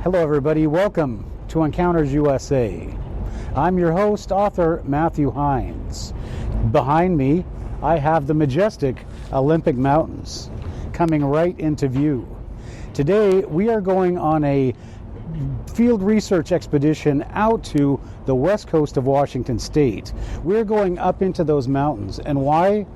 Hello everybody, welcome to Encounters USA. I'm your host, author Matthew Heines. Behind me, I have the majestic Olympic Mountains coming right into view. Today, we are going on a field research expedition out to the west coast of Washington State. We're going up into those mountains. And why?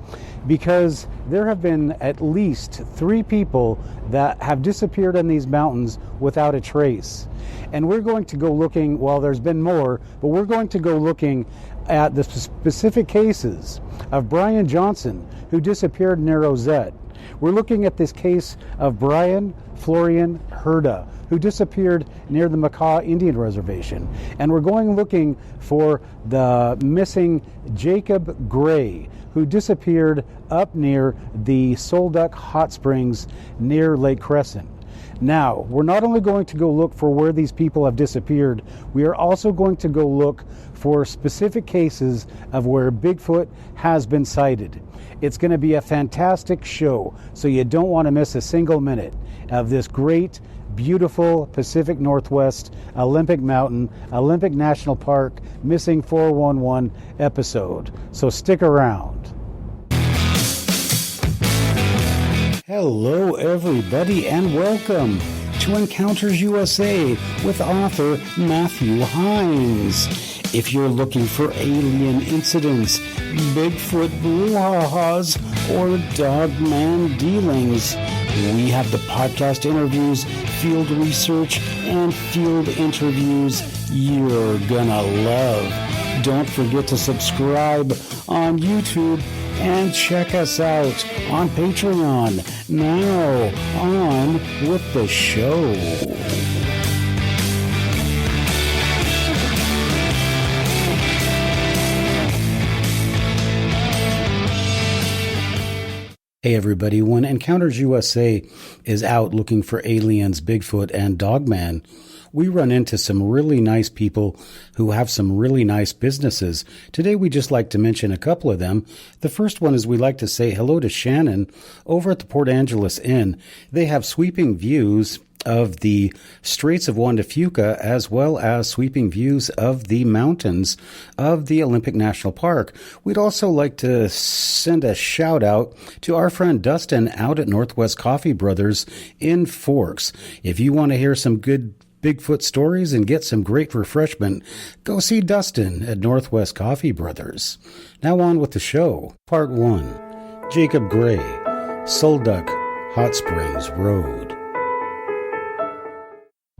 Because there have been at least 3 people that have disappeared in these mountains without a trace. And we're going to go looking, well, there's been more, but we're going to go looking at the specific cases of Bryan Johnston, who disappeared near Rosette. We're looking at this case of Bryce Herda, who disappeared near the Makah Indian Reservation. And we're going looking for the missing Jacob Gray, who disappeared up near the Sol Duc Hot Springs near Lake Crescent. Now, we're not only going to go look for where these people have disappeared, we are also going to go look for specific cases of where Bigfoot has been sighted. It's going to be a fantastic show, so you don't want to miss a single minute of this great, beautiful Pacific Northwest Olympic Mountain, Olympic National Park, Missing 411 episode. So stick around. Hello everybody and welcome to Encounters USA with author Matthew Heines. If you're looking for alien incidents, Bigfoot brouhahas, or Dogman dealings, we have the podcast interviews, field research, and field interviews you're gonna love. Don't forget to subscribe on YouTube and check us out on Patreon. Now, on with the show. Hey everybody, when Encounters USA is out looking for aliens, Bigfoot, and Dogman, we run into some really nice people who have some really nice businesses. Today we just like to mention a couple of them. The first one is we like to say hello to Shannon over at the Port Angeles Inn. They have sweeping views of the Straits of Juan de Fuca, as well as sweeping views of the mountains of the Olympic National Park. We'd also like to send a shout out to our friend Dustin out at Northwest Coffee Brothers in Forks. If you want to hear some good Bigfoot stories and get some great refreshment, go see Dustin at Northwest Coffee Brothers. Now on with the show. Part 1. Jacob Gray, Sol Duc Hot Springs Road.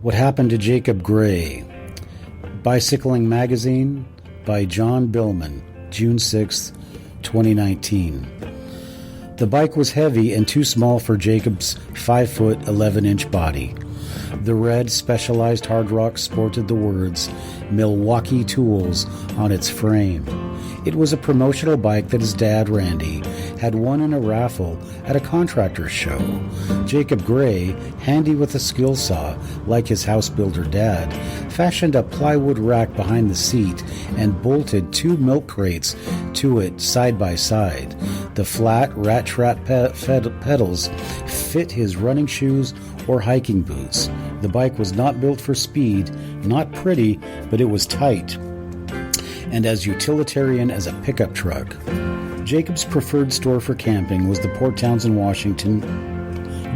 What Happened to Jacob Gray? Bicycling Magazine by John Billman, June 6, 2019. The bike was heavy and too small for Jacob's 5-foot, 11-inch body. The red Specialized hard rock sported the words Milwaukee Tools on its frame. It was a promotional bike that his dad, Randy, had won in a raffle at a contractor's show. Jacob Gray, handy with a skill saw like his house builder dad, fashioned a plywood rack behind the seat and bolted 2 milk crates to it side by side. The flat rat trap pedals fit his running shoes or hiking boots. The bike was not built for speed, not pretty, but it was tight, and as utilitarian as a pickup truck. Jacob's preferred store for camping was the Port Townsend, Washington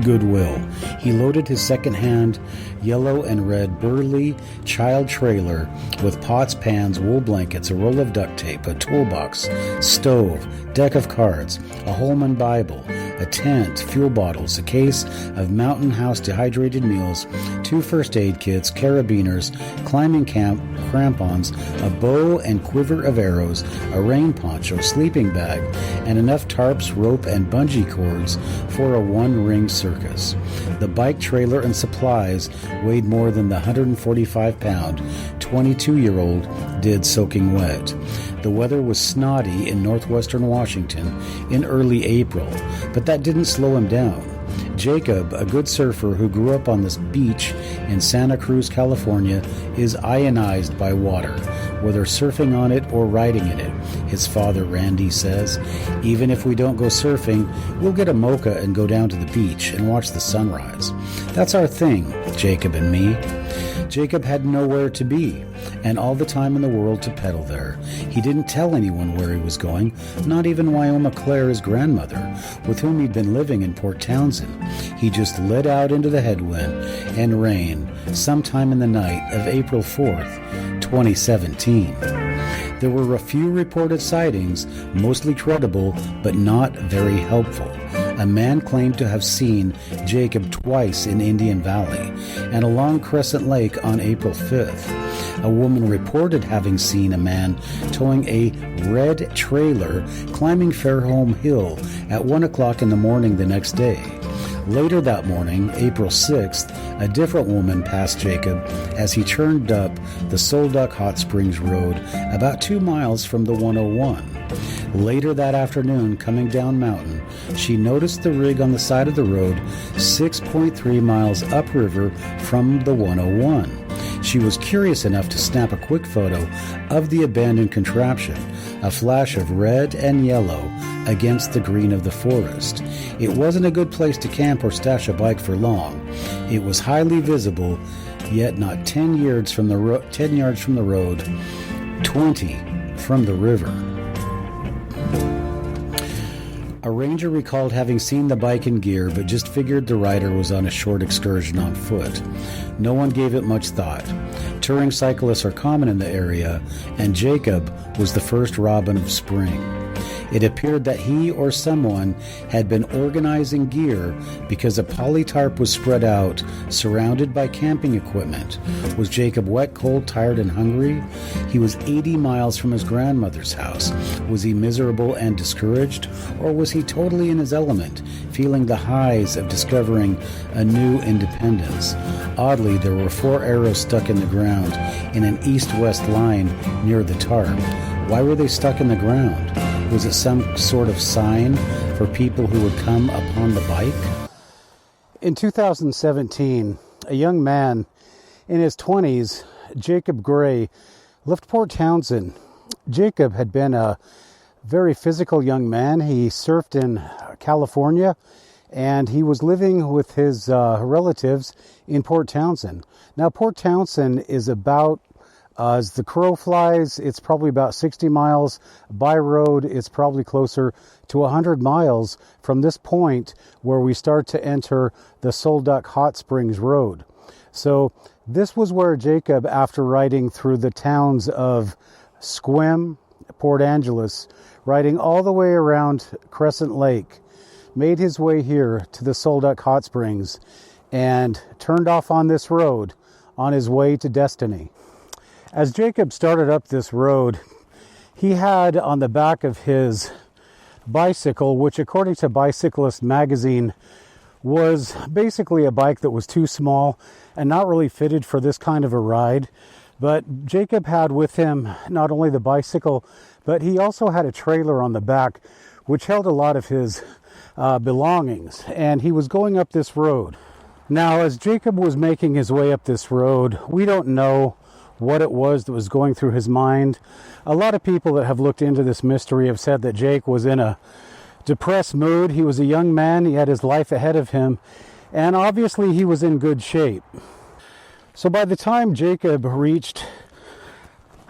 Goodwill. He loaded his second-hand yellow and red Burley child trailer with pots, pans, wool blankets, a roll of duct tape, a toolbox, stove, deck of cards, a Holman Bible, a tent, fuel bottles, a case of Mountain House dehydrated meals, 2 first aid kits, carabiners, climbing crampons, a bow and quiver of arrows, a rain poncho, sleeping bag, and enough tarps, rope, and bungee cords for a 1-ring circus. The bike trailer and supplies weighed more than the 145-pound 22-year-old did soaking wet. The weather was snotty in northwestern Washington in early April, but that didn't slow him down. Jacob, a good surfer who grew up on this beach in Santa Cruz, California, is ionized by water, whether surfing on it or riding in it. his father Randy says. "Even if we don't go surfing, we'll get a mocha and go down to the beach and watch the sunrise. That's our thing, Jacob and me." Jacob had nowhere to be, and all the time in the world to pedal there. He didn't tell anyone where he was going, not even Wyoma Claire, his grandmother, with whom he'd been living in Port Townsend. He just lit out into the headwind and rain sometime in the night of April 4th, 2017. There were a few reported sightings, mostly credible, but not very helpful. A man claimed to have seen Jacob twice in Indian Valley and along Crescent Lake on April 5th. A woman reported having seen a man towing a red trailer climbing Fairholme Hill at 1 o'clock in the morning the next day. Later that morning, April 6th, a different woman passed Jacob as he turned up the Sol Duc Hot Springs Road about 2 miles from the 101. Later that afternoon, coming down mountain, she noticed the rig on the side of the road 6.3 miles upriver from the 101. She was curious enough to snap a quick photo of the abandoned contraption, a flash of red and yellow against the green of the forest. It wasn't a good place to camp or stash a bike for long. It was highly visible, yet not 10 yards from the road, 20 from the river. A ranger recalled having seen the bike and gear, but just figured the rider was on a short excursion on foot. No one gave it much thought. Touring cyclists are common in the area, and Jacob was the first robin of spring. It appeared that he or someone had been organizing gear because a poly tarp was spread out, surrounded by camping equipment. Was Jacob wet, cold, tired, and hungry? He was 80 miles from his grandmother's house. Was he miserable and discouraged? Or was he totally in his element, feeling the highs of discovering a new independence? Oddly, there were 4 arrows stuck in the ground in an east-west line near the tarp. Why were they stuck in the ground? Was it some sort of sign for people who would come upon the bike? In 2017, a young man in his 20s, Jacob Gray, left Port Townsend. Jacob had been a very physical young man. He surfed in California, and he was living with his relatives in Port Townsend. Now, Port Townsend is about, as the crow flies, it's probably about 60 miles. By road, it's probably closer to 100 miles from this point where we start to enter the Sol Duc Hot Springs Road. So this was where Jacob, after riding through the towns of Sequim, Port Angeles, riding all the way around Crescent Lake, made his way here to the Sol Duc Hot Springs and turned off on this road on his way to destiny. As Jacob started up this road, he had on the back of his bicycle, which according to Bicyclist magazine was basically a bike that was too small and not really fitted for this kind of a ride. But Jacob had with him not only the bicycle, but he also had a trailer on the back which held a lot of his belongings, and he was going up this road. Now, as Jacob was making his way up this road, we don't know what it was that was going through his mind. A lot of people that have looked into this mystery have said that Jake was in a depressed mood. He was a young man, he had his life ahead of him, and obviously he was in good shape. So by the time Jacob reached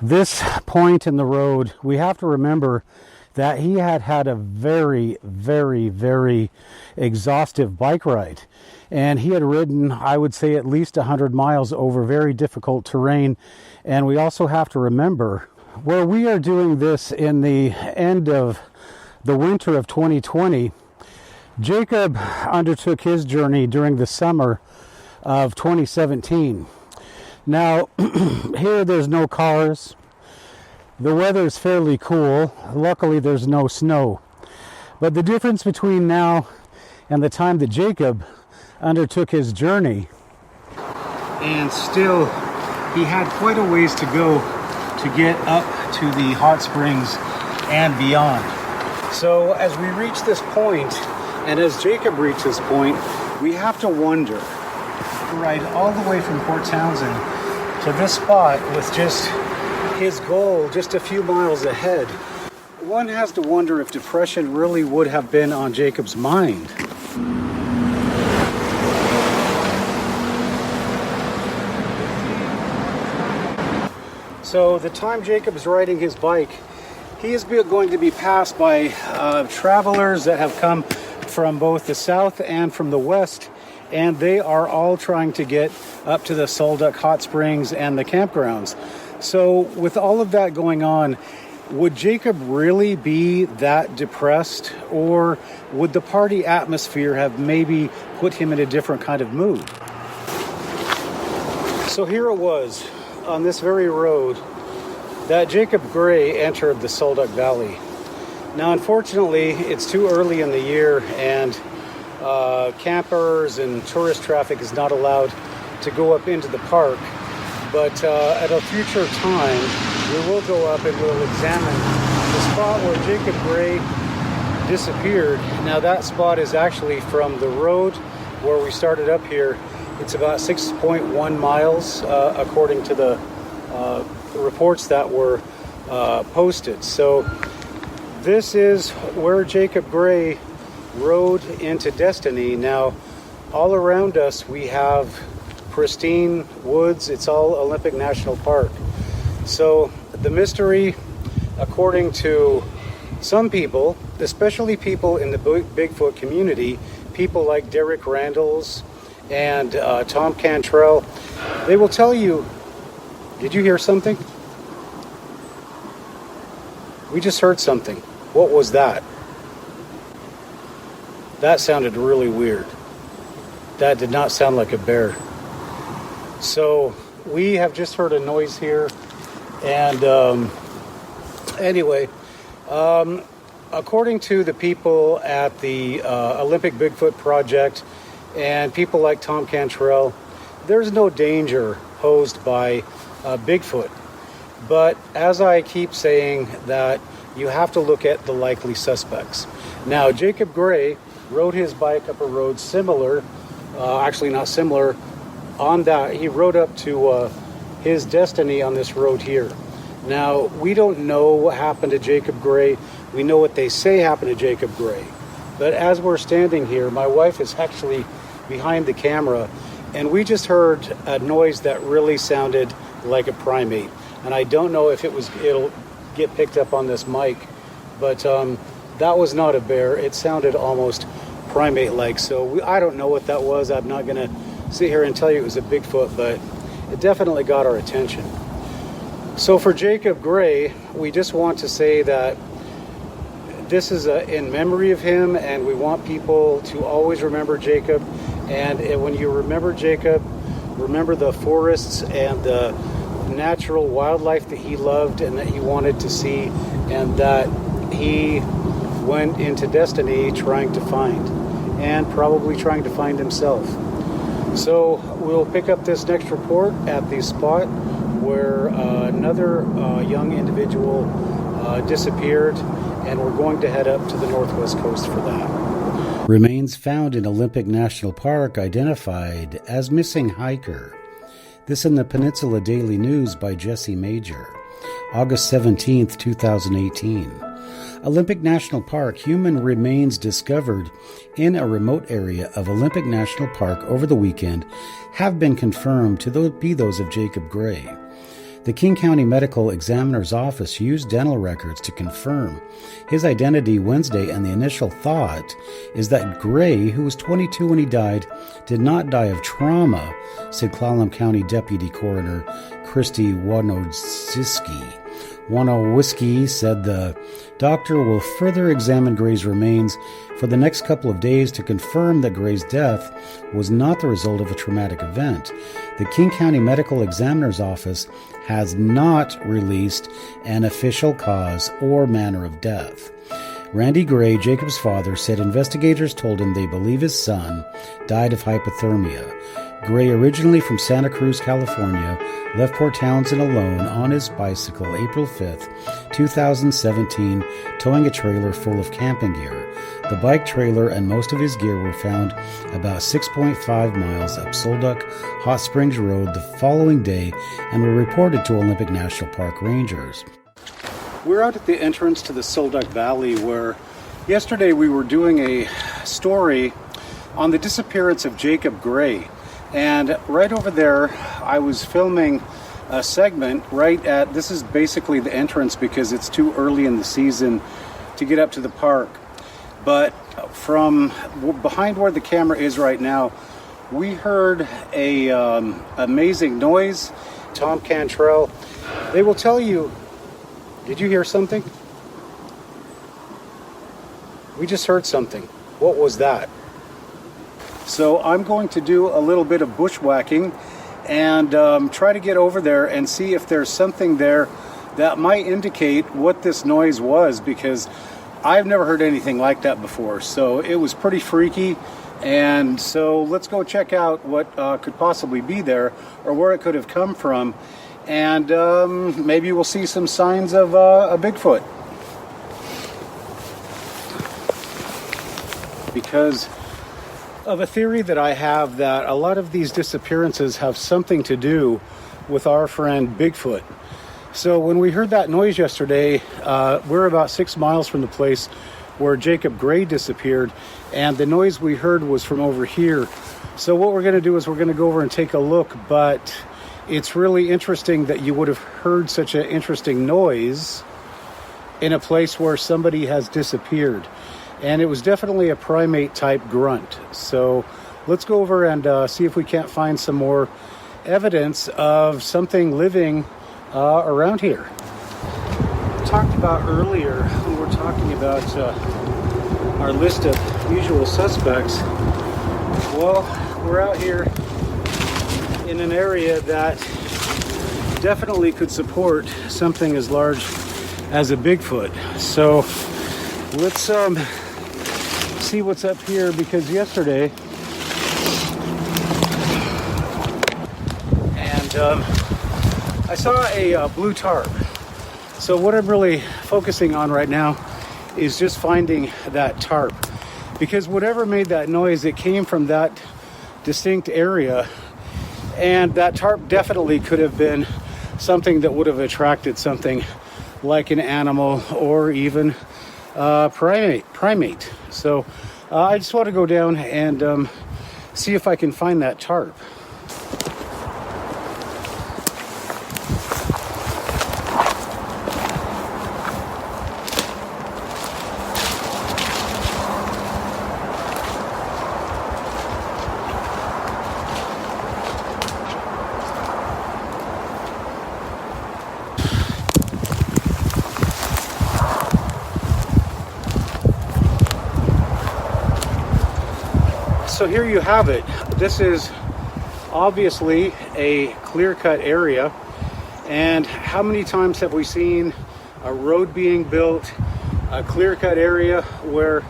this point in the road, we have to remember that he had had a very, very, very exhaustive bike ride. And he had ridden, I would say, at least 100 miles over very difficult terrain. And we also have to remember, where we are doing this in the end of the winter of 2020, Jacob undertook his journey during the summer of 2017. Now, here there's no cars. The weather is fairly cool. Luckily, there's no snow. But the difference between now and the time that Jacob undertook his journey, and still he had quite a ways to go to get up to the hot springs and beyond. So as we reach this point, and as Jacob reached this point, we have to wonder, ride all the way from Port Townsend to this spot with just his goal just a few miles ahead. one has to wonder if depression really would have been on Jacob's mind. So the time Jacob's riding his bike, he is going to be passed by travelers that have come from both the south and from the west, and they are all trying to get up to the Sol Duc Hot Springs and the campgrounds. So with all of that going on, would Jacob really be that depressed, or would the party atmosphere have maybe put him in a different kind of mood? So here it was, on this very road, that Jacob Gray entered the Soleduck Valley. Now, unfortunately, it's too early in the year, and campers and tourist traffic is not allowed to go up into the park. But at a future time, we will go up and we'll examine the spot where Jacob Gray disappeared. Now, that spot is actually from the road where we started up here. It's about 6.1 miles, according to the reports that were posted. So this is where Jacob Gray rode into destiny. Now, all around us we have pristine woods. It's all Olympic National Park. So the mystery, according to some people, especially people in the Bigfoot community, people like Derek Randalls and Tom Cantrell, they will tell you, did you hear something? We just heard something. What was that? That sounded really weird. That did not sound like a bear. So we have just heard a noise here. And anyway, according to the people at the Olympic Bigfoot Project and people like Tom Cantrell, there's no danger posed by Bigfoot. But as I keep saying, that you have to look at the likely suspects. Now, Jacob Gray rode his bike up a road similar, actually not similar, on that. He rode up to his destiny on this road here. Now, we don't know what happened to Jacob Gray. We know what they say happened to Jacob Gray. But as we're standing here, my wife is actually behind the camera, and we just heard a noise that really sounded like a primate. And I don't know if it'll get picked up on this mic, but that was not a bear. It sounded almost primate-like. So I don't know what that was. I'm not going to sit here and tell you it was a Bigfoot, but it definitely got our attention. So for Jacob Gray, we just want to say that this is in memory of him, and we want people to always remember Jacob. And when you remember Jacob, remember the forests and the natural wildlife that he loved and that he wanted to see, and that he went into destiny trying to find, and probably trying to find himself. So we'll pick up this next report at the spot where another young individual disappeared, and we're going to head up to the northwest coast for that. Remains found in Olympic National Park identified as missing hiker. This in the Peninsula Daily News by Jesse Major, August 17th, 2018. Olympic National Park, human remains discovered in a remote area of Olympic National Park over the weekend have been confirmed to be those of Jacob Gray. The King County Medical Examiner's Office used dental records to confirm his identity Wednesday, and the initial thought is that Gray, who was 22 when he died, did not die of trauma, said Clallam County Deputy Coroner Christy Wanowiski said the doctor will further examine Gray's remains for the next couple of days to confirm that Gray's death was not the result of a traumatic event. The King County Medical Examiner's Office has not released an official cause or manner of death. Randy Gray, Jacob's father, said investigators told him they believe his son died of hypothermia. Gray, originally from Santa Cruz, California, left Port Townsend alone on his bicycle April 5th, 2017, towing a trailer full of camping gear. The bike, trailer, and most of his gear were found about 6.5 miles up Sol Duc Hot Springs Road the following day and were reported to Olympic National Park rangers. We're out at the entrance to the Soleduck Valley, where yesterday we were doing a story on the disappearance of Jacob Gray. And right over there, I was filming a segment right at, this is basically the entrance because it's too early in the season to get up to the park. But from behind where the camera is right now, we heard a amazing noise. Tom Cantrell, they will tell you. Did you hear something? We just heard something. What was that? So I'm going to do a little bit of bushwhacking and try to get over there and see if there's something there that might indicate what this noise was, because I've never heard anything like that before. So it was pretty freaky. And so let's go check out what could possibly be there, or where it could have come from. And maybe we'll see some signs of a Bigfoot. Because of a theory that I have that a lot of these disappearances have something to do with our friend Bigfoot. So when we heard that noise yesterday, we're about 6 miles from the place where Jacob Gray disappeared, and the noise we heard was from over here. So what we're going to do is we're going to go over and take a look, but it's really interesting that you would have heard such an interesting noise in a place where somebody has disappeared. And it was definitely a primate type grunt. So let's go over and see if we can't find some more evidence of something living around here. Talked about earlier when we're talking about our list of usual suspects. Well, we're out here in an area that definitely could support something as large as a Bigfoot. So let's see what's up here, because yesterday and I saw a blue tarp. So what I'm really focusing on right now is just finding that tarp, because whatever made that noise, it came from that distinct area. And that tarp definitely could have been something that would have attracted something like an animal or even primate. So I just want to go down and see if I can find that tarp. So here you have it. This is obviously a clear-cut area. And how many times have we seen a road being built, a clear-cut area where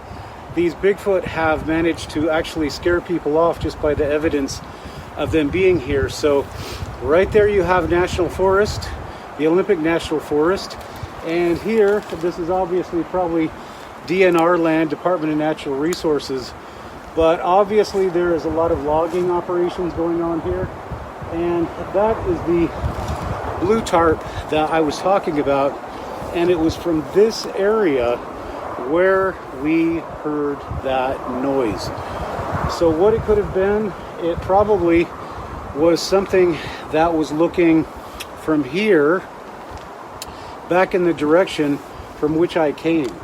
these Bigfoot have managed to actually scare people off just by the evidence of them being here? So right there you have National Forest, the Olympic National Forest. And here, this is obviously probably DNR land, Department of Natural Resources. But obviously there is a lot of logging operations going on here. And that is the blue tarp that I was talking about. And it was from this area where we heard that noise. So what it could have been, it probably was something that was looking from here back in the direction from which I came.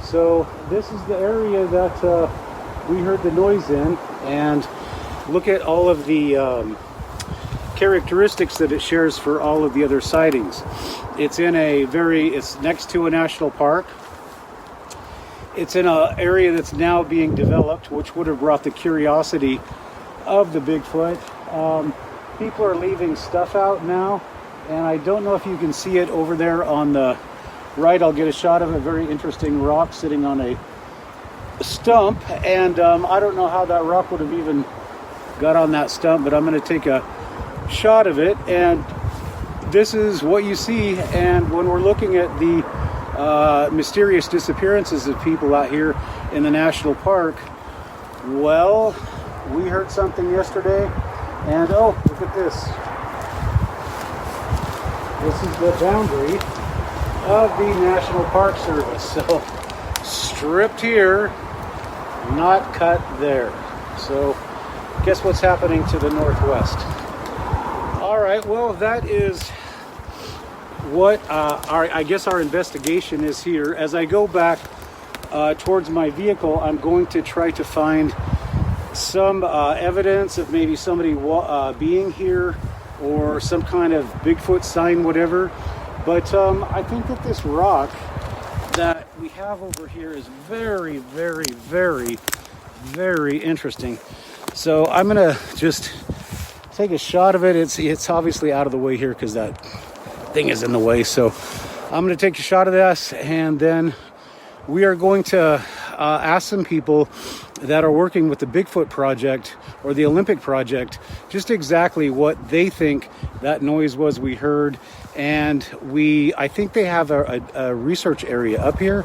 So this is the area that we heard the noise in, and look at all of the characteristics that it shares for all of the other sightings. It's next to a national park. It's in an area that's now being developed, which would have brought the curiosity of the Bigfoot. People are leaving stuff out now, and I don't know if you can see it over there on the right. I'll get a shot of a very interesting rock sitting on a stump, and I don't know how that rock would have even got on that stump, but I'm going to take a shot of it, and this is what you see. And when we're looking at the mysterious disappearances of people out here in the national park, well, we heard something yesterday, and oh, look at this. This is the boundary of the National Park Service. So stripped here, not cut there. So guess what's happening to the northwest? All right, well, that is what I guess our investigation is here. As I go back towards my vehicle, I'm going to try to find some evidence of maybe somebody being here, or some kind of Bigfoot sign, whatever. But I think that this rock that we have over here is very, very, very, very interesting. So I'm gonna just take a shot of it. It's obviously out of the way here because that thing is in the way. So I'm gonna take a shot of this, and then we are going to ask some people that are working with the Bigfoot project or the Olympic project just exactly what they think that noise was we heard. And I think they have a research area up here.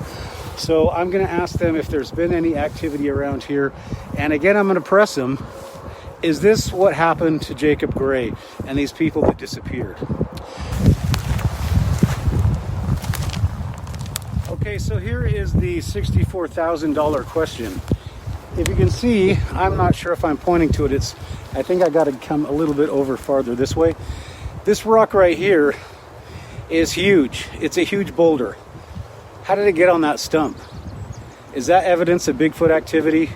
So I'm going to ask them if there's been any activity around here. And again, I'm going to press them. Is this what happened to Jacob Gray and these people that disappeared? Okay, so here is the $64,000 question. If you can see, I'm not sure if I'm pointing to it. I think I got to come a little bit over farther this way. This rock right here is huge. It's a huge boulder. How did it get on that stump? Is that evidence of Bigfoot activity?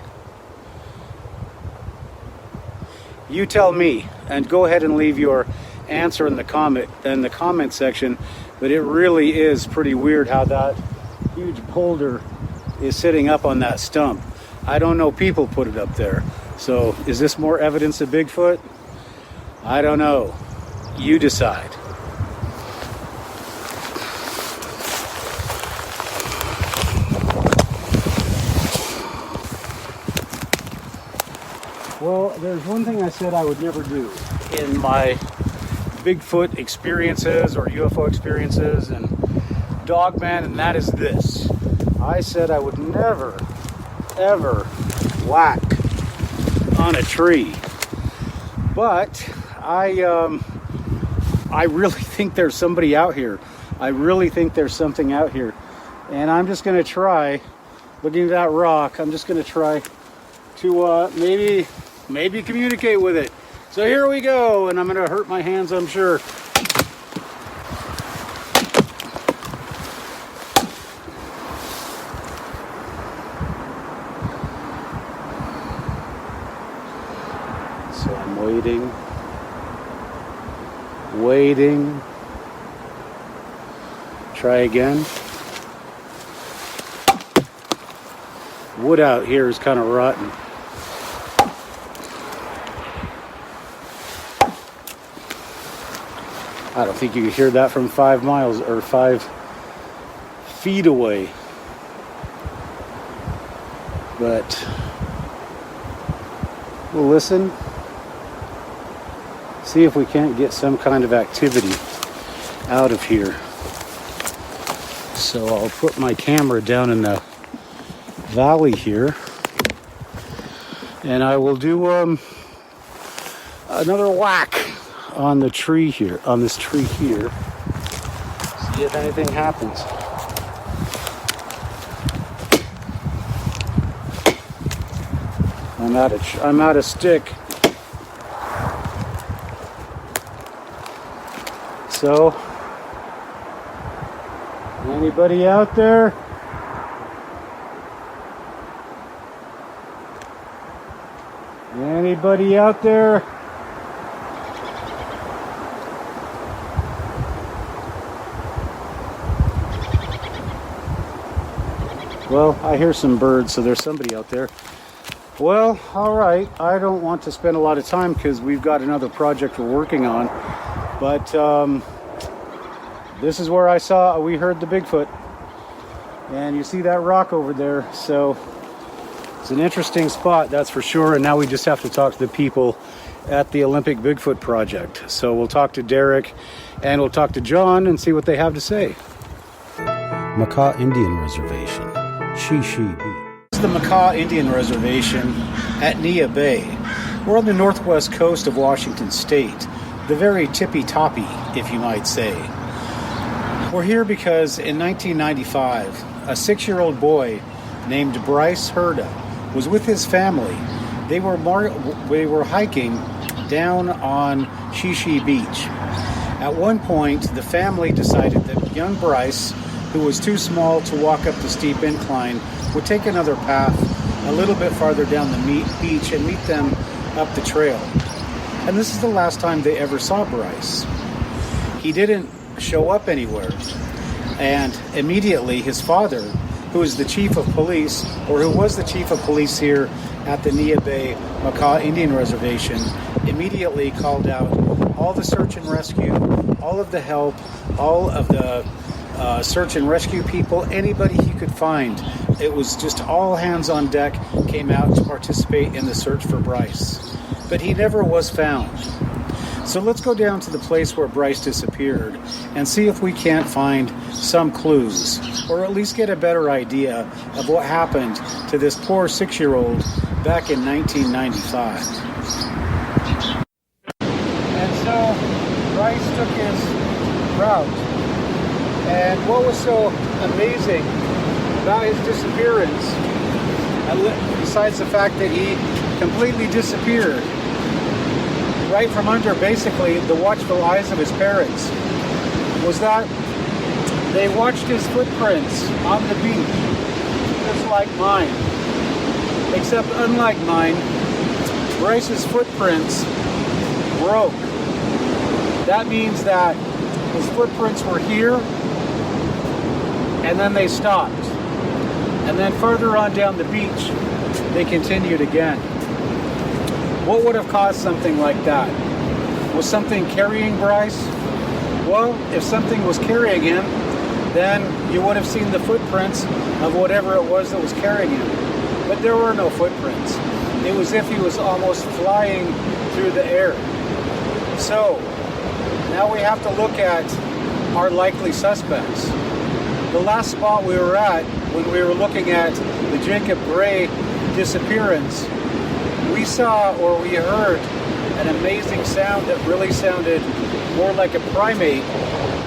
You tell me, and go ahead and leave your answer in the comment section. But it really is pretty weird how that huge boulder is sitting up on that stump. I don't know, people put it up there. So is this more evidence of Bigfoot? I don't know. You decide. Well, there's one thing I said I would never do in my Bigfoot experiences or UFO experiences and Dogman, and that is this. I said I would never, ever whack on a tree. But I really think there's somebody out here. I really think there's something out here. And I'm just going to try, looking at that rock, I'm just going to try to maybe communicate with it. So here we go, and I'm going to hurt my hands, I'm sure. So I'm waiting. Try again. Wood out here is kind of rotten. I don't think you can hear that from 5 miles or 5 feet away. But we'll listen. See if we can't get some kind of activity out of here. So I'll put my camera down in the valley here, and I will do another whack on the tree here, on this tree here. See if anything happens. I'm out of stick. So, anybody out there? Anybody out there? Well, I hear some birds, so there's somebody out there. Well, all right. I don't want to spend a lot of time because we've got another project we're working on. But this is where we heard the Bigfoot. And you see that rock over there. So it's an interesting spot, that's for sure. And now we just have to talk to the people at the Olympic Bigfoot project. So we'll talk to Derek and we'll talk to John and see what they have to say. Makah Indian Reservation. She Beach. This is the Makah Indian Reservation at Nia Bay. We're on the northwest coast of Washington State. The very tippy-toppy, if you might say. We're here because in 1995, a 6-year-old boy named Bryce Herda was with his family. They were hiking down on Shishi Beach. At one point, the family decided that young Bryce, who was too small to walk up the steep incline, would take another path a little bit farther down the beach and meet them up the trail. And this is the last time they ever saw Bryce. He didn't show up anywhere. And immediately his father, who is the chief of police, or who was the chief of police here at the Nia Bay Makah Indian Reservation, immediately called out all the search and rescue, all of the help, all of the search and rescue people, anybody he could find. It was just all hands on deck came out to participate in the search for Bryce. But he never was found. So let's go down to the place where Bryce disappeared and see if we can't find some clues, or at least get a better idea of what happened to this poor 6-year-old back in 1995. And so Bryce took his route. And what was so amazing about his disappearance, besides the fact that he completely disappeared right from under basically the watchful eyes of his parents, was that they watched his footprints on the beach, just like mine. Except unlike mine, Bryce's footprints broke. That means that his footprints were here, and then they stopped. And then further on down the beach, they continued again. What would have caused something like that? Was something carrying Bryce? Well, if something was carrying him, then you would have seen the footprints of whatever it was that was carrying him. But there were no footprints. It was as if he was almost flying through the air. So, now we have to look at our likely suspects. The last spot we were at when we were looking at the Jacob Gray disappearance, we saw or we heard an amazing sound that really sounded more like a primate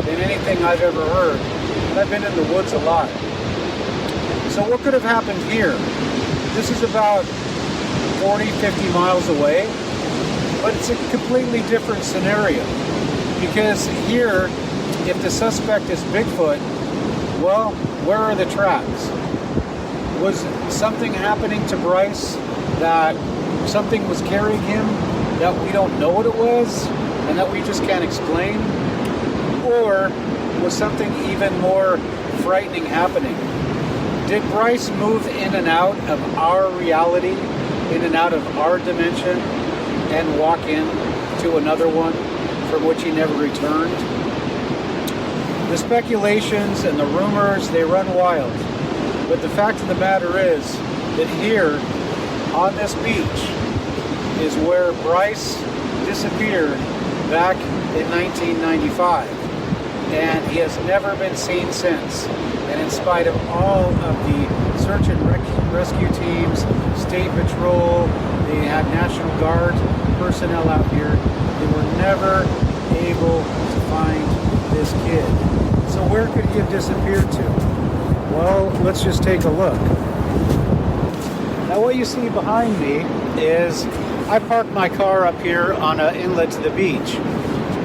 than anything I've ever heard. And I've been in the woods a lot. So what could have happened here? This is about 40, 50 miles away, but it's a completely different scenario. Because here, if the suspect is Bigfoot, well, where are the tracks? Was something happening to Bryce that something was carrying him that we don't know what it was and that we just can't explain? Or was something even more frightening happening? Did Bryce move in and out of our reality, in and out of our dimension, and walk in to another one from which he never returned? The speculations and the rumors, they run wild. But the fact of the matter is that here on this beach is where Bryce disappeared back in 1995. And he has never been seen since. And in spite of all of the search and rescue teams, State Patrol, they had National Guard personnel out here, they were never able to find this kid. So where could he have disappeared to? Well, let's just take a look. Now what you see behind me is I parked my car up here on an inlet to the beach.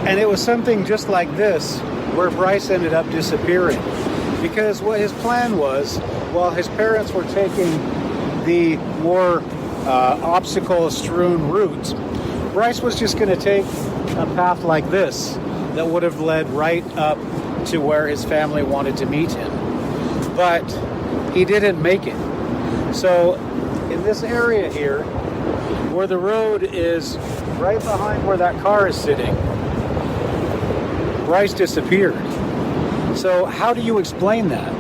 And it was something just like this where Bryce ended up disappearing. Because what his plan was, while his parents were taking the more obstacle-strewn route, Bryce was just going to take a path like this that would have led right up to where his family wanted to meet him. But he didn't make it. So in this area here, where the road is right behind where that car is sitting, Bryce disappeared. So how do you explain that?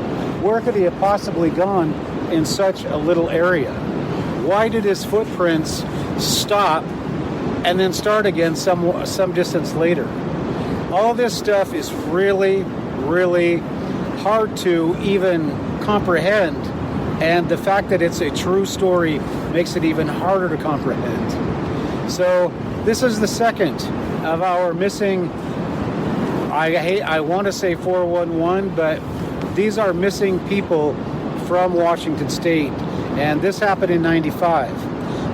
Where could he have possibly gone in such a little area? Why did his footprints stop and then start again some distance later? All this stuff is really, really hard to even comprehend, and the fact that it's a true story makes it even harder to comprehend. So this is the second of our missing I want to say 411, but these are missing people from Washington State, and this happened in 95.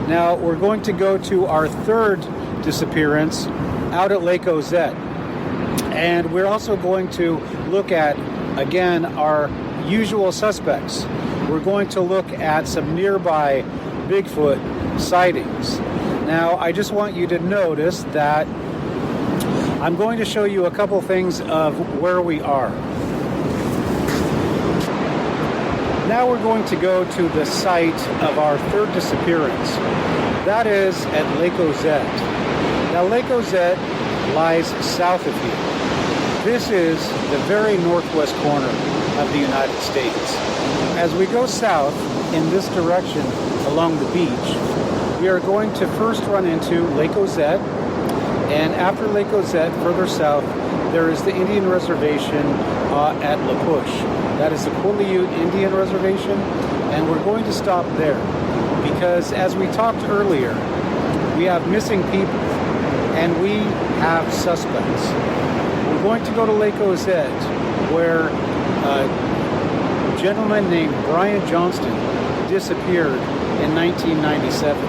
Now, we're going to go to our third disappearance out at Lake Ozette, and we're also going to look at, again, our usual suspects. We're going to look at some nearby Bigfoot sightings. Now, I just want you to notice that I'm going to show you a couple things of where we are. Now we're going to go to the site of our third disappearance. That is at Lake Ozette. Now, Lake Ozette lies south of here. This is the very northwest corner of the United States. As we go south in this direction along the beach, we are going to first run into Lake Ozette, and after Lake Ozette, further south, there is the Indian Reservation at La Push. That is the Quileute Indian Reservation, and we're going to stop there because, as we talked earlier, we have missing people and we have suspects. We're going to go to Lake Ozette, where a gentleman named Bryan Johnston disappeared in 1997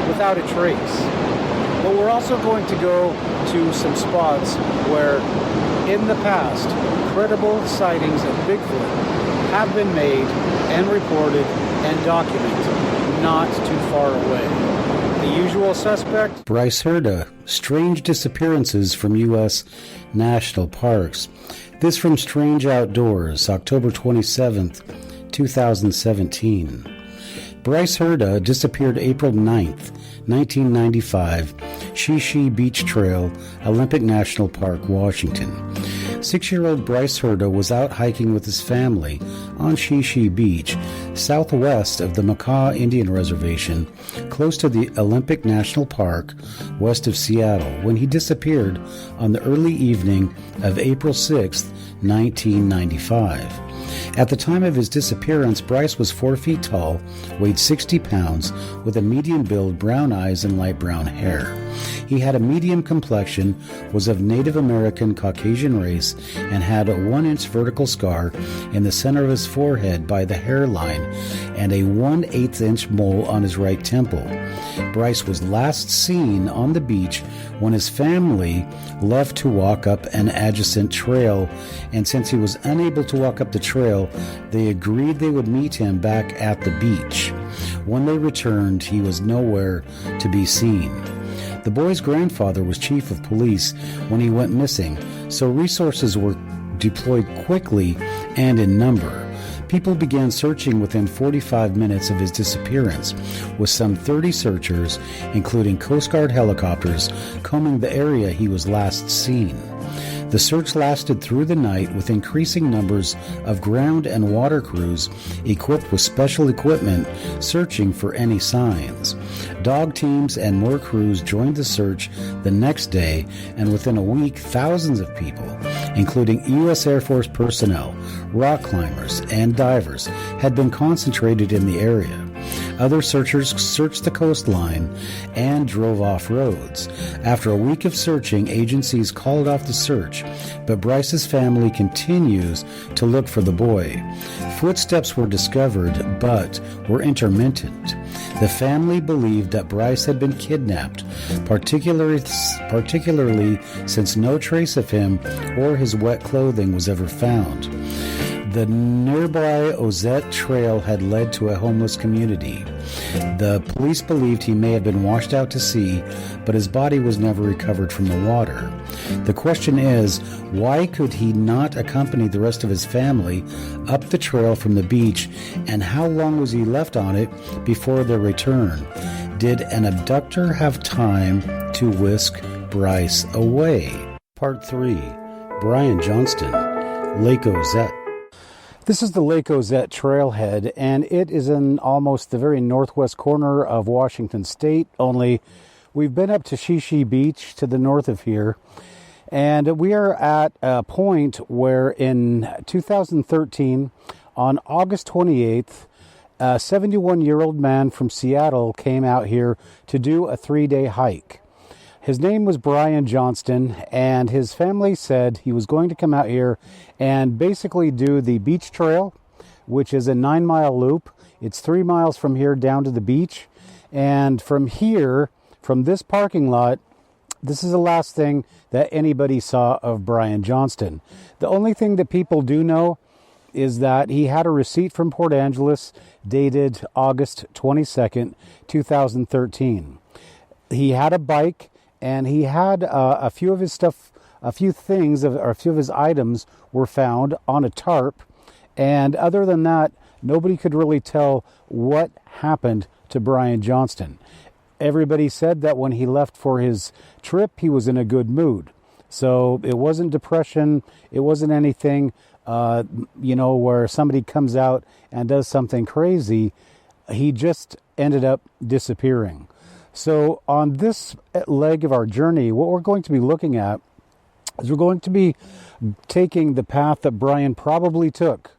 without a trace. But we're also going to go to some spots where, in the past, credible sightings of Bigfoot have been made and reported and documented not too far away. The usual suspect, Bryce Herda, strange disappearances from U.S. national parks. This from Strange Outdoors, October 27th, 2017. Bryce Herda disappeared April 9th, 1995, Shishi Beach Trail, Olympic National Park, Washington. 6-year-old Bryce Herda was out hiking with his family on Shishi Beach, southwest of the Makah Indian Reservation, close to the Olympic National Park, west of Seattle, when he disappeared on the early evening of April 6, 1995. At the time of his disappearance, Bryce was 4 feet tall, weighed 60 pounds, with a medium build, brown eyes, and light brown hair. He had a medium complexion, was of Native American Caucasian race, and had a 1-inch vertical scar in the center of his forehead by the hairline and a 1/8-inch mole on his right temple. Bryce was last seen on the beach when his family left to walk up an adjacent trail, and since he was unable to walk up the trail, they agreed they would meet him back at the beach. When they returned, he was nowhere to be seen. The boy's grandfather was chief of police when he went missing, so resources were deployed quickly and in number. People began searching within 45 minutes of his disappearance, with some 30 searchers, including Coast Guard helicopters, combing the area he was last seen. The search lasted through the night with increasing numbers of ground and water crews equipped with special equipment searching for any signs. Dog teams and more crews joined the search the next day, and within a week, thousands of people, including U.S. Air Force personnel, rock climbers, and divers, had been concentrated in the area. Other searchers searched the coastline and drove off roads. After a week of searching, agencies called off the search, but Bryce's family continues to look for the boy. Footsteps were discovered, but were intermittent. The family believed that Bryce had been kidnapped, particularly since no trace of him or his wet clothing was ever found. The nearby Ozette Trail had led to a homeless community. The police believed he may have been washed out to sea, but his body was never recovered from the water. The question is, why could he not accompany the rest of his family up the trail from the beach, and how long was he left on it before their return? Did an abductor have time to whisk Bryce away? Part 3. Bryan Johnston, Lake Ozette. This is the Lake Ozette trailhead, and it is in almost the very northwest corner of Washington State, only we've been up to Shishi Beach to the north of here, and we are at a point where in 2013, on August 28th, a 71-year-old man from Seattle came out here to do a 3-day hike. His name was Bryan Johnston, and his family said he was going to come out here and basically do the beach trail, which is a 9-mile loop. It's 3 miles from here down to the beach. And from here, from this parking lot, this is the last thing that anybody saw of Bryan Johnston. The only thing that people do know is that he had a receipt from Port Angeles dated August 22nd, 2013. He had a bike, and he had a few of his stuff, a few of his items were found on a tarp. And other than that, nobody could really tell what happened to Bryan Johnston. Everybody said that when he left for his trip, he was in a good mood. So it wasn't depression. It wasn't anything, where somebody comes out and does something crazy. He just ended up disappearing. So on this leg of our journey, what we're going to be looking at is we're going to be taking the path that Bryan probably took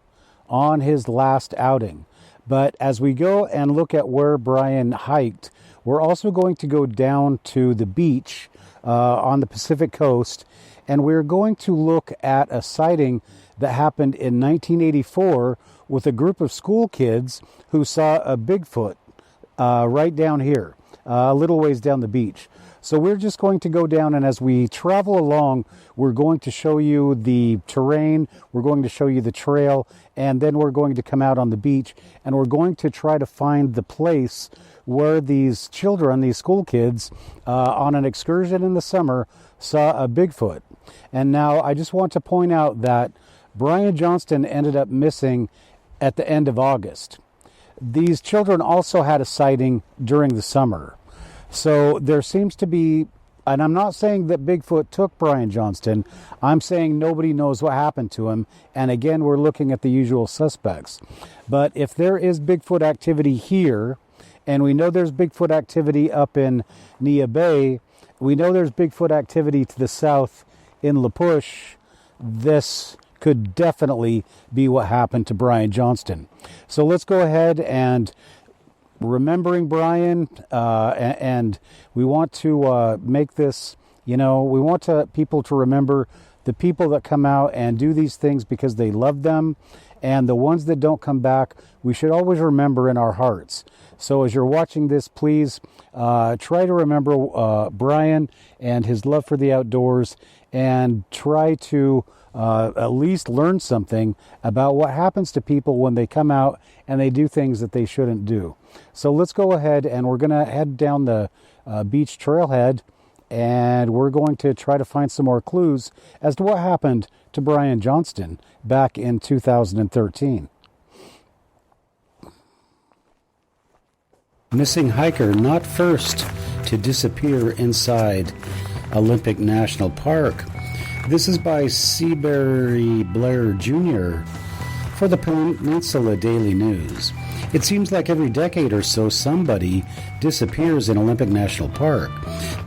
on his last outing. But as we go and look at where Bryan hiked, we're also going to go down to the beach on the Pacific coast, and we're going to look at a sighting that happened in 1984 with a group of school kids who saw a Bigfoot right down here, a little ways down the beach. So we're just going to go down, and as we travel along, we're going to show you the terrain, we're going to show you the trail, and then we're going to come out on the beach, and we're going to try to find the place where these children, these school kids, on an excursion in the summer, saw a Bigfoot. And now I just want to point out that Bryan Johnston ended up missing at the end of August. These children also had a sighting during the summer. So there seems to be, and I'm not saying that Bigfoot took Bryan Johnston, I'm saying nobody knows what happened to him. And again, we're looking at the usual suspects. But if there is Bigfoot activity here, and we know there's Bigfoot activity up in Nia Bay, we know there's Bigfoot activity to the south in La Push, this could definitely be what happened to Bryan Johnston. So let's go ahead and remembering Bryan, and we want to make this, we want people to remember the people that come out and do these things because they love them, and the ones that don't come back, we should always remember in our hearts. So as you're watching this, please try to remember Bryan and his love for the outdoors, and try to at least learn something about what happens to people when they come out and they do things that they shouldn't do. So let's go ahead, and we're going to head down the beach trailhead, and we're going to try to find some more clues as to what happened to Bryan Johnston back in 2013. Missing hiker not first to disappear inside Olympic National Park. This is by Seabury Blair Jr. for the Peninsula Daily News. It seems like every decade or so somebody disappears in Olympic National Park.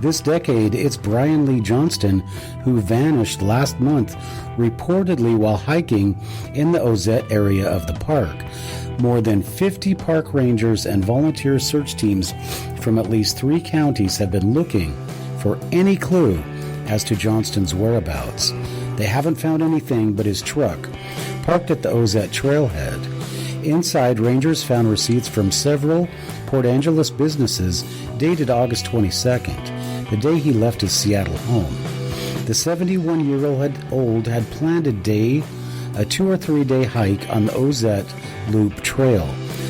This decade, it's Bryan Lee Johnston who vanished last month, reportedly while hiking in the Ozette area of the park. More than 50 park rangers and volunteer search teams from at least 3 counties have been looking for any clue as to Johnston's whereabouts. They haven't found anything but his truck, parked at the Ozette trailhead. Inside, rangers found receipts from several Port Angeles businesses dated August 22nd, the day he left his Seattle home. The 71-year-old had planned a 2 or 3 day hike on the Ozette Loop Trail.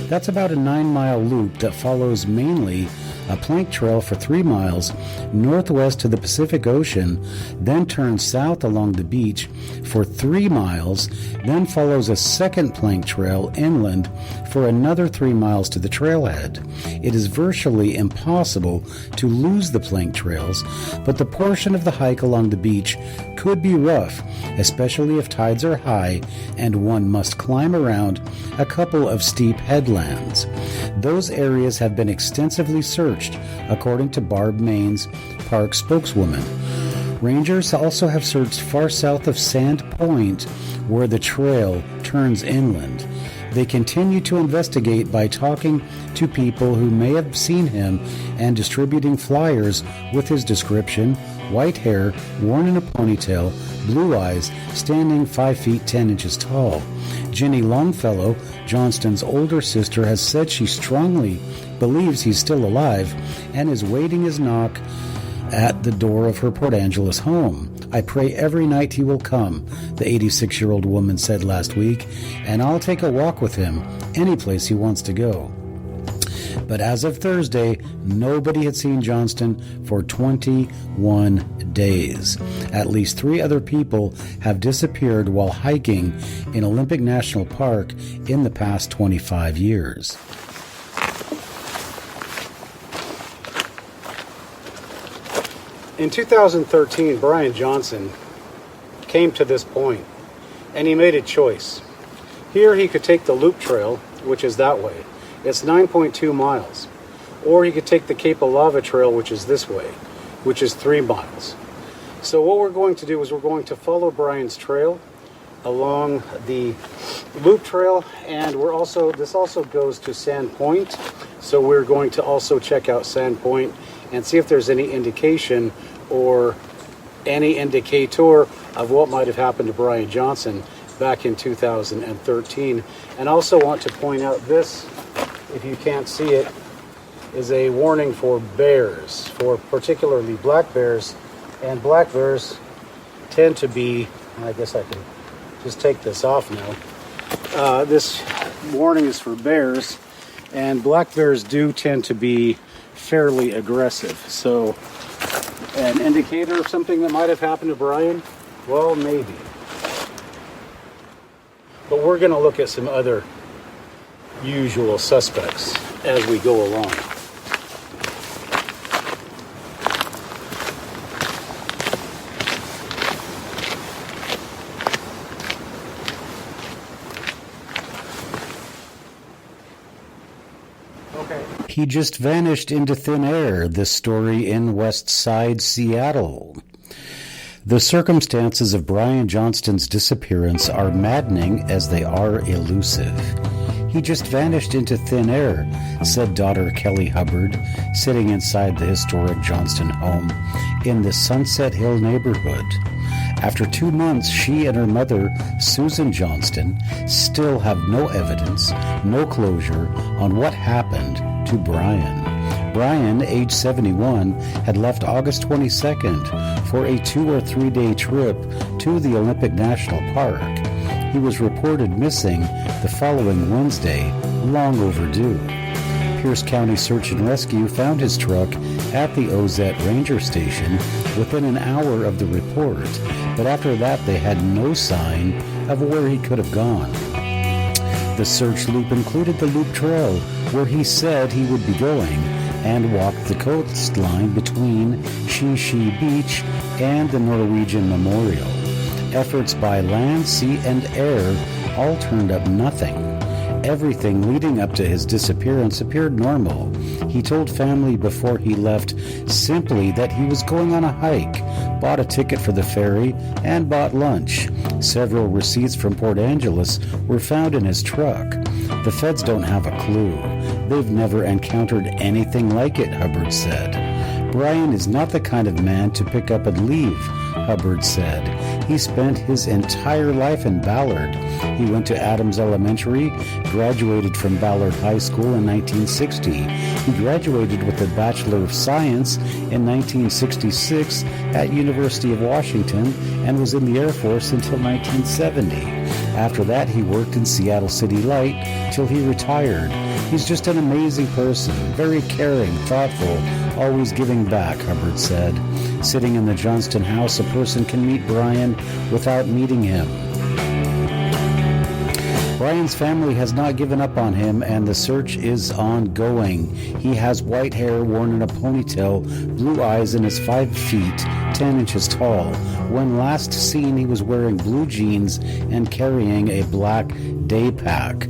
That's about a 9-mile loop that follows mainly a plank trail for 3 miles northwest to the Pacific Ocean, then turns south along the beach for 3 miles, then follows a second plank trail inland for another 3 miles to the trailhead. It is virtually impossible to lose the plank trails, but the portion of the hike along the beach could be rough, especially if tides are high and one must climb around a couple of steep headlands. Those areas have been extensively searched, according to Barb Main's park spokeswoman. Rangers also have searched far south of Sand Point, where the trail turns inland. They continue to investigate by talking to people who may have seen him and distributing flyers with his description: white hair, worn in a ponytail, blue eyes, standing 5 feet 10 inches tall. Jenny Longfellow, Johnston's older sister, has said she strongly believes he's still alive and is waiting his knock at the door of her Port Angeles home. "I pray every night he will come," the 86-year-old woman said last week, "and I'll take a walk with him any place he wants to go." But as of Thursday, nobody had seen Johnston for 21 days. At least 3 other people have disappeared while hiking in Olympic National Park in the past 25 years. In 2013, Bryan Johnston came to this point, and he made a choice. Here he could take the loop trail, which is that way. It's 9.2 miles. Or he could take the Cape of Lava trail, which is this way, which is 3 miles. So what we're going to do is we're going to follow Bryan's trail along the loop trail, and this also goes to Sand Point. So we're going to also check out Sand Point and see if there's any indication or any indicator of what might have happened to Bryan Johnston back in 2013. And also want to point out this, if you can't see it, is a warning for bears, for particularly black bears. And black bears tend to be, I guess I can just take this off now. This warning is for bears, and black bears do tend to be fairly aggressive. So an indicator of something that might have happened to Bryan? Well, maybe. But we're going to look at some other usual suspects as we go along. He just vanished into thin air, this story in West Side, Seattle. The circumstances of Bryan Johnston's disappearance are maddening as they are elusive. "He just vanished into thin air," said daughter Kelly Hubbard, sitting inside the historic Johnston home in the Sunset Hill neighborhood. After 2 months, she and her mother, Susan Johnston, still have no evidence, no closure on what happened to Bryan. Bryan, age 71, had left August 22nd for a 2 or 3 day trip to the Olympic National Park. He was reported missing the following Wednesday, long overdue. Pierce County Search and Rescue found his truck at the Ozette Ranger Station within an hour of the report, but after that they had no sign of where he could have gone. The search loop included the loop trail where he said he would be going, and walked the coastline between Shishi Beach and the Norwegian Memorial. Efforts by land, sea, and air all turned up nothing. Everything leading up to his disappearance appeared normal. He told family before he left simply that he was going on a hike, bought a ticket for the ferry, and bought lunch. Several receipts from Port Angeles were found in his truck. The feds don't have a clue. They've never encountered anything like it, Hubbard said. Bryan is not the kind of man to pick up and leave, Hubbard said. He spent his entire life in Ballard. He went to Adams Elementary, graduated from Ballard High School in 1960. He graduated with a Bachelor of Science in 1966 at University of Washington and was in the Air Force until 1970. After that, he worked in Seattle City Light till he retired. He's just an amazing person, very caring, thoughtful, always giving back, Hubbard said. Sitting in the Johnston house, a person can meet Bryan without meeting him. Bryan's family has not given up on him, and the search is ongoing. He has white hair worn in a ponytail, blue eyes, and is 5 feet 10 inches tall. When last seen, he was wearing blue jeans and carrying a black day pack.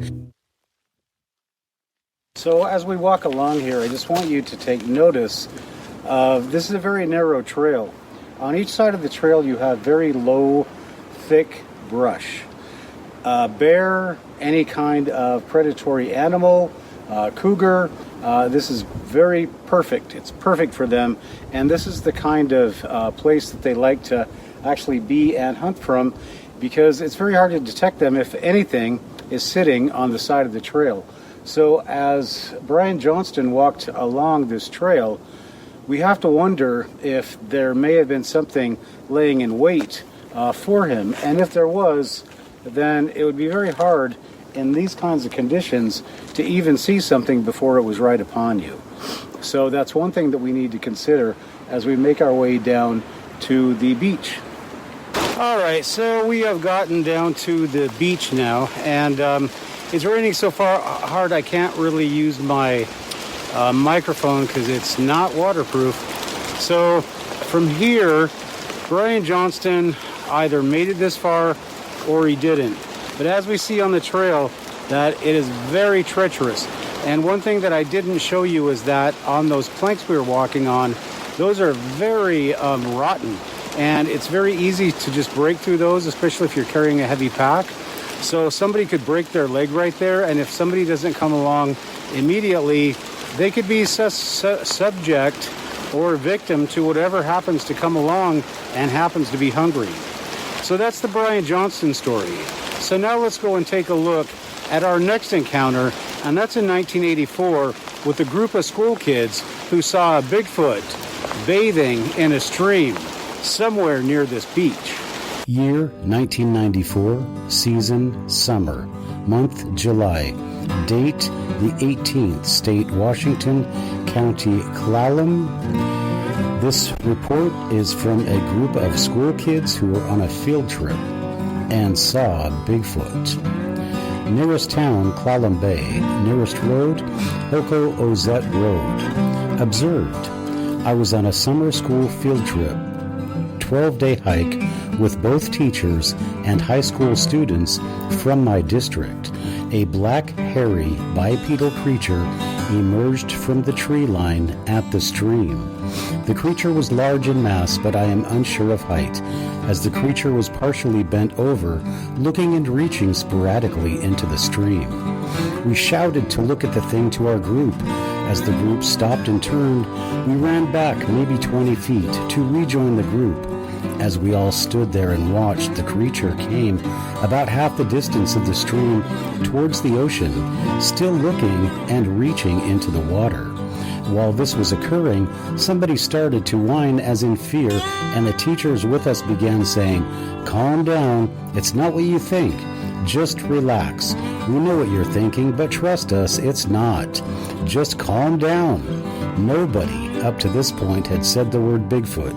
So as we walk along here, I just want you to take notice of, this is a very narrow trail. On each side of the trail you have very low, thick brush. Bear any kind of predatory animal, cougar. This is very perfect. It's perfect for them, and this is the kind of place that they like to actually be and hunt from, because it's very hard to detect them if anything is sitting on the side of the trail. So as Bryan Johnston walked along this trail, we have to wonder if there may have been something laying in wait for him. And if there was, then it would be very hard in these kinds of conditions to even see something before it was right upon you. So that's one thing that we need to consider as we make our way down to the beach. All right, so we have gotten down to the beach now, and it's raining so far hard I can't really use my microphone because it's not waterproof. So from here, Bryan Johnston either made it this far or he didn't. But as we see on the trail, that it is very treacherous. And one thing that I didn't show you is that on those planks we were walking on, those are very rotten. And it's very easy to just break through those, especially if you're carrying a heavy pack. So somebody could break their leg right there, and if somebody doesn't come along immediately, they could be subject or victim to whatever happens to come along and happens to be hungry. So that's the Bryan Johnston story. So now let's go and take a look at our next encounter, and that's in 1984 with a group of school kids who saw a Bigfoot bathing in a stream somewhere near this beach. Year 1994, season summer, month July, date the 18th, state Washington, county Clallam. This report is from a group of school kids who were on a field trip and saw Bigfoot. Nearest town, Clallam Bay. Nearest road, Hoko Ozette Road. Observed, I was on a summer school field trip, 12-day hike with both teachers and high school students from my district. A black, hairy, bipedal creature emerged from the tree line at the stream. The creature was large in mass, but I am unsure of height, as the creature was partially bent over, looking and reaching sporadically into the stream. We shouted to look at the thing to our group. As the group stopped and turned, we ran back maybe 20 feet to rejoin the group. As we all stood there and watched, the creature came about half the distance of the stream towards the ocean, still looking and reaching into the water. While this was occurring, somebody started to whine as in fear, and the teachers with us began saying, "Calm down, it's not what you think. Just relax. We know what you're thinking, but trust us, it's not. Just calm down." Nobody up to this point had said the word Bigfoot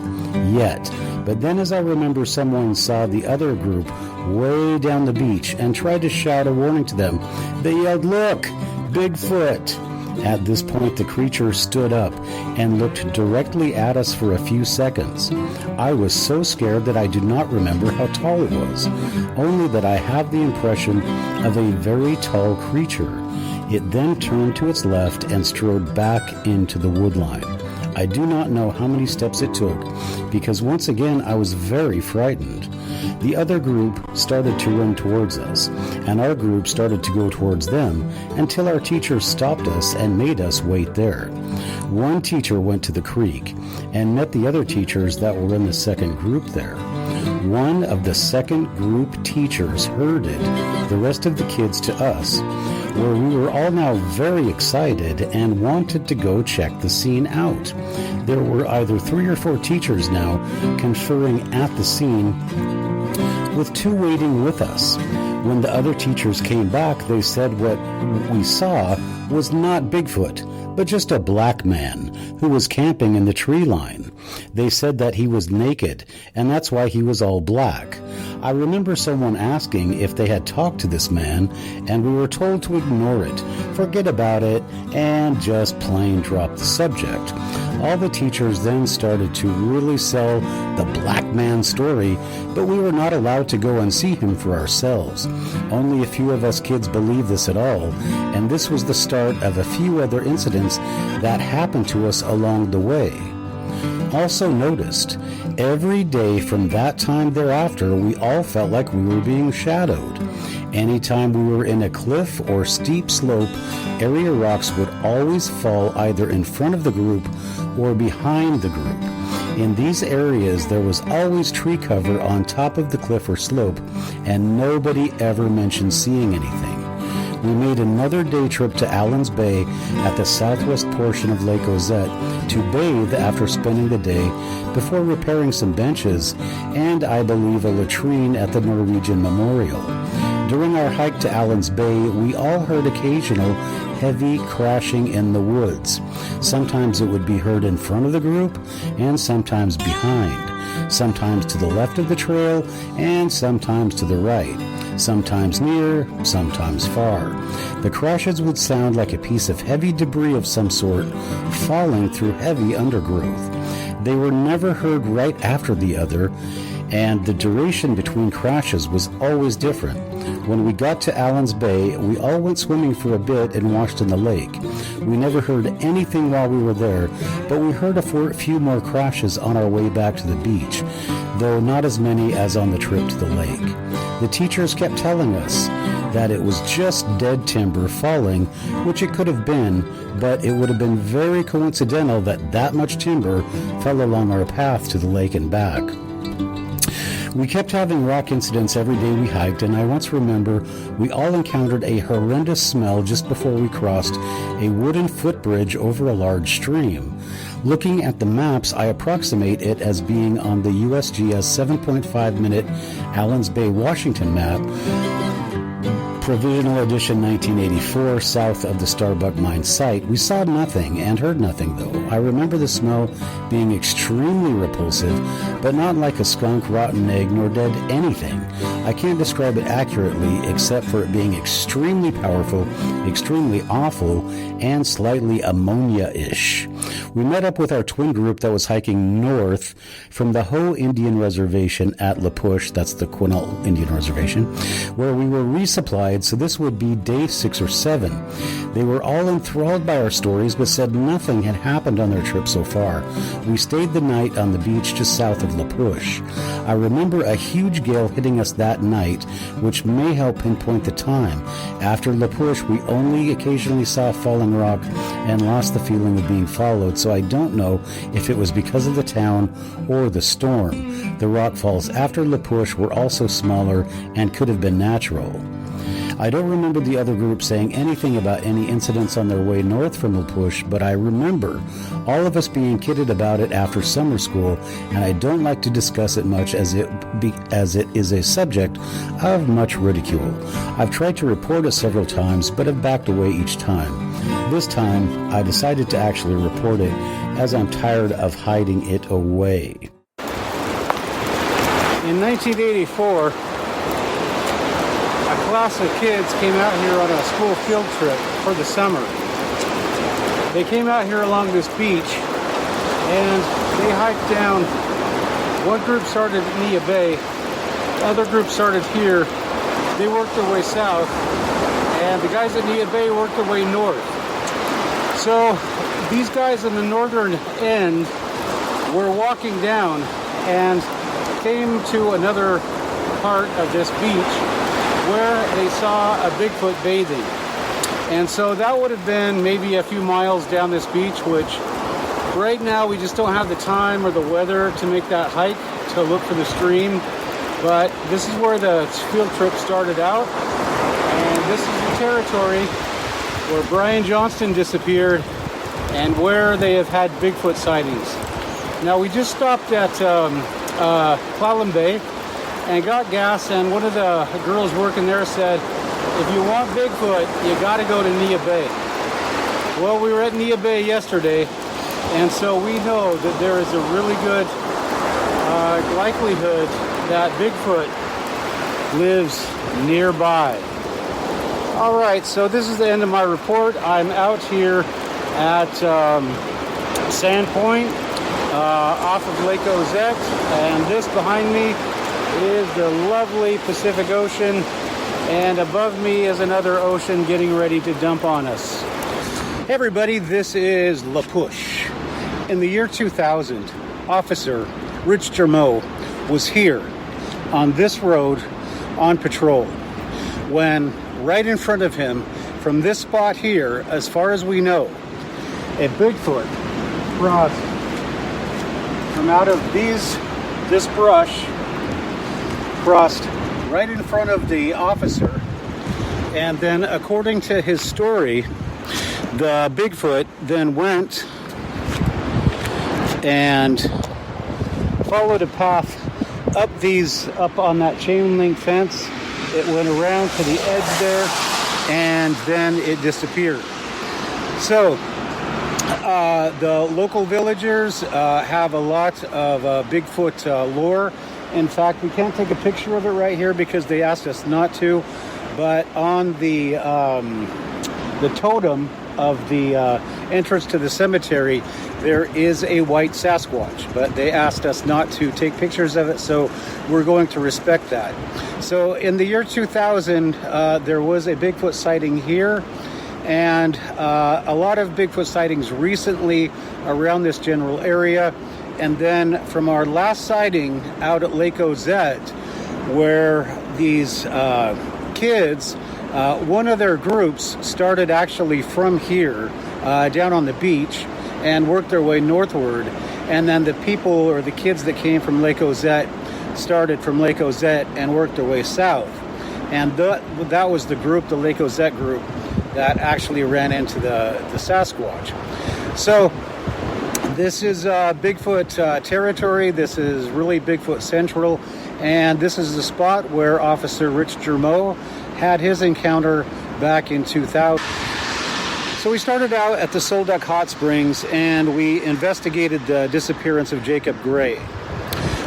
yet. But then, as I remember, someone saw the other group way down the beach and tried to shout a warning to them. They yelled, "Look, Bigfoot!" At this point, the creature stood up and looked directly at us for a few seconds. I was so scared that I do not remember how tall it was, only that I have the impression of a very tall creature. It then turned to its left and strode back into the woodline. I do not know how many steps it took, because once again I was very frightened. The other group started to run towards us, and our group started to go towards them until our teacher stopped us and made us wait there. One teacher went to the creek and met the other teachers that were in the second group there. One of the second group teachers herded the rest of the kids to us, where we were all now very excited and wanted to go check the scene out. There were either 3 or 4 teachers now conferring at the scene, with 2 waiting with us. When the other teachers came back, they said what we saw was not Bigfoot, but just a black man who was camping in the tree line. They said that he was naked, and that's why he was all black. I remember someone asking if they had talked to this man, and we were told to ignore it, forget about it, and just plain drop the subject. All the teachers then started to really sell the black man story, but we were not allowed to go and see him for ourselves. Only a few of us kids believed this at all, and this was the start of a few other incidents that happened to us along the way. Also noticed, every day from that time thereafter, we all felt like we were being shadowed. Anytime we were in a cliff or steep slope, area rocks would always fall either in front of the group or behind the group. In these areas, there was always tree cover on top of the cliff or slope, and nobody ever mentioned seeing anything. We made another day trip to Allen's Bay at the southwest portion of Lake Ozette to bathe after spending the day before repairing some benches and, I believe, a latrine at the Norwegian Memorial. During our hike to Allen's Bay, we all heard occasional heavy crashing in the woods. Sometimes it would be heard in front of the group and sometimes behind, sometimes to the left of the trail and sometimes to the right. Sometimes near, sometimes far. The crashes would sound like a piece of heavy debris of some sort falling through heavy undergrowth. They were never heard right after the other, and the duration between crashes was always different. When we got to Allen's Bay, we all went swimming for a bit and washed in the lake. We never heard anything while we were there, but we heard a few more crashes on our way back to the beach, though not as many as on the trip to the lake. The teachers kept telling us that it was just dead timber falling, which it could have been, but it would have been very coincidental that that much timber fell along our path to the lake and back. We kept having rock incidents every day we hiked, and I once remember we all encountered a horrendous smell just before we crossed a wooden footbridge over a large stream. Looking at the maps, I approximate it as being on the USGS 7.5-minute Allen's Bay, Washington map, Provisional Edition 1984, south of the Starbuck mine site. We saw nothing and heard nothing, though. I remember the smell being extremely repulsive, but not like a skunk, rotten egg, nor dead anything. I can't describe it accurately except for it being extremely powerful, extremely awful, and slightly ammonia-ish. We met up with our twin group that was hiking north from the Hoh Indian Reservation at La Push, that's the Quinault Indian Reservation, where we were resupplied, so this would be day 6 or 7. They were all enthralled by our stories, but said nothing had happened on their trip so far. We stayed the night on the beach just south of La Push. I remember a huge gale hitting us that night, which may help pinpoint the time. After La Push, we only occasionally saw falling rock and lost the feeling of being followed, so I don't know if it was because of the town or the storm. The rock falls after La Push were also smaller and could have been natural. I don't remember the other group saying anything about any incidents on their way north from La Push, but I remember all of us being kidded about it after summer school, and I don't like to discuss it much as it is a subject of much ridicule. I've tried to report it several times, but have backed away each time. This time, I decided to actually report it, as I'm tired of hiding it away. In 1984, a class of kids came out here on a school field trip for the summer. They came out here along this beach and they hiked down. One group started at Nia Bay, the other group started here. They worked their way south, and the guys at Nia Bay worked their way north. So these guys on the northern end were walking down and came to another part of this beach where they saw a Bigfoot bathing. And so that would have been maybe a few miles down this beach, which right now we just don't have the time or the weather to make that hike to look for the stream. But this is where the field trip started out. And this is the territory where Bryan Johnston disappeared and where they have had Bigfoot sightings. Now we just stopped at Clallam Bay and got gas, and one of the girls working there said, if you want Bigfoot, you got to go to Nia Bay. Well, we were at Nia Bay yesterday, and so we know that there is a really good likelihood that Bigfoot lives nearby. All right, so this is the end of my report. I'm out here at Sand Point off of Lake Ozette, and this behind me is the lovely Pacific Ocean, and above me is another ocean getting ready to dump on us. Hey everybody, this is La Push. In the year 2000, Officer Rich Germeau was here on this road on patrol. when right in front of him, from this spot here, as far as we know, a Bigfoot crossed from out of this brush, crossed right in front of the officer. And then, according to his story, the Bigfoot then went and followed a path up on that chain link fence. It went around to the edge there, and then it disappeared. So the local villagers have a lot of Bigfoot lore. In fact, we can't take a picture of it right here because they asked us not to, but on the totem of the entrance to the cemetery, there is a white Sasquatch, but they asked us not to take pictures of it, so we're going to respect that. So in the year 2000, there was a Bigfoot sighting here, and a lot of Bigfoot sightings recently around this general area. And then from our last sighting out at Lake Ozette, where these kids, one of their groups started actually from here down on the beach and worked their way northward. And then the people or the kids that came from Lake Ozette started from Lake Ozette and worked their way south. And that was the group, the Lake Ozette group, that actually ran into the Sasquatch. So this is Bigfoot territory. This is really Bigfoot Central. And this is the spot where Officer Rich Germeau had his encounter back in 2000. So we started out at the Sol Duc Hot Springs and we investigated the disappearance of Jacob Gray.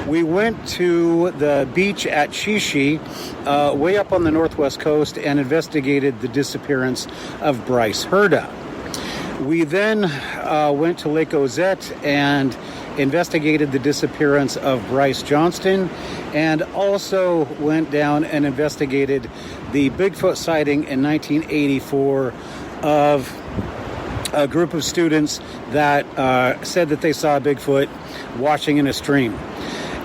We went to the beach at Shishi, way up on the northwest coast, and investigated the disappearance of Bryce Herda. We then went to Lake Ozette and investigated the disappearance of Bryce Johnston, and also went down and investigated the Bigfoot sighting in 1984 of a group of students that said that they saw a Bigfoot washing in a stream.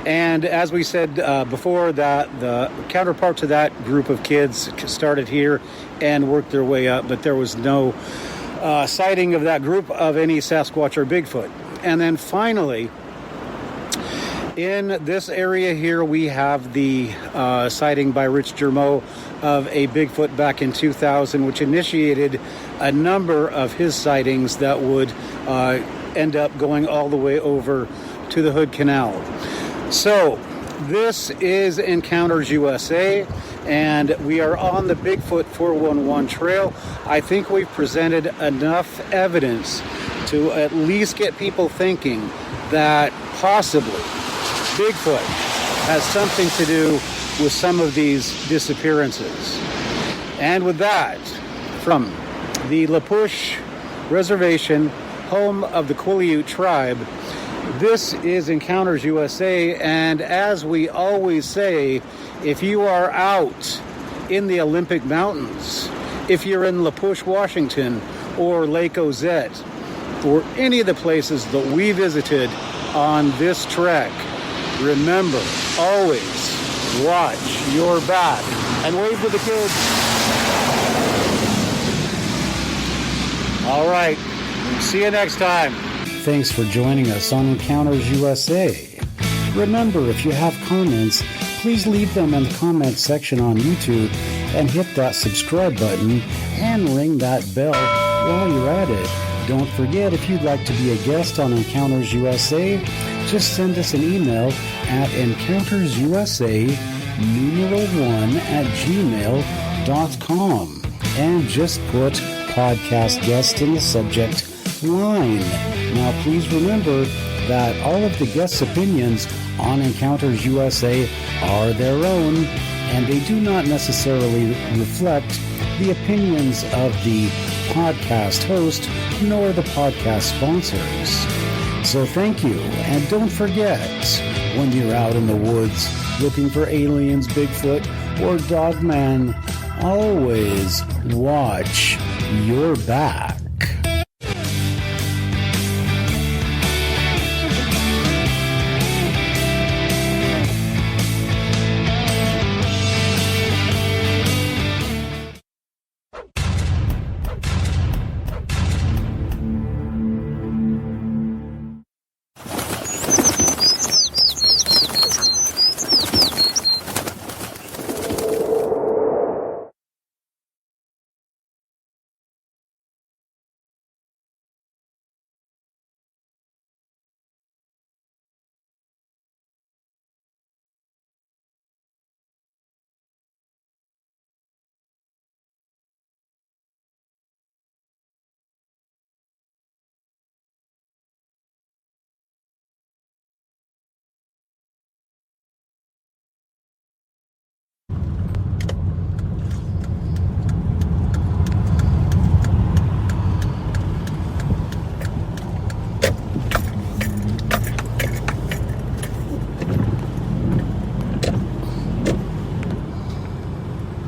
And as we said before, that the counterpart to that group of kids started here and worked their way up, but there was no sighting of that group of any Sasquatch or Bigfoot. And then finally, in this area here, we have the sighting by Rich Germeau of a Bigfoot back in 2000, which initiated a number of his sightings that would end up going all the way over to the Hood Canal. So this is Encounters USA, and we are on the Bigfoot 411 trail. I think we've presented enough evidence to at least get people thinking that possibly Bigfoot has something to do with some of these disappearances. And with that, from the Makah Reservation, home of the Quileute tribe, this is Encounters USA, and as we always say, if you are out in the Olympic Mountains, if you're in La Push, Washington, or Lake Ozette, or any of the places that we visited on this trek, remember, always watch your back and wave to the kids. All right, see you next time. Thanks for joining us on Encounters USA. Remember, if you have comments, please leave them in the comments section on YouTube and hit that subscribe button and ring that bell while you're at it. Don't forget, if you'd like to be a guest on Encounters USA, just send us an email at encountersusa1@gmail.com and just put podcast guest in the subject line. Now please remember that all of the guests' opinions on Encounters USA are their own, and they do not necessarily reflect the opinions of the podcast host nor the podcast sponsors. So thank you, and don't forget, when you're out in the woods looking for aliens, Bigfoot, or Dogman, always watch your back.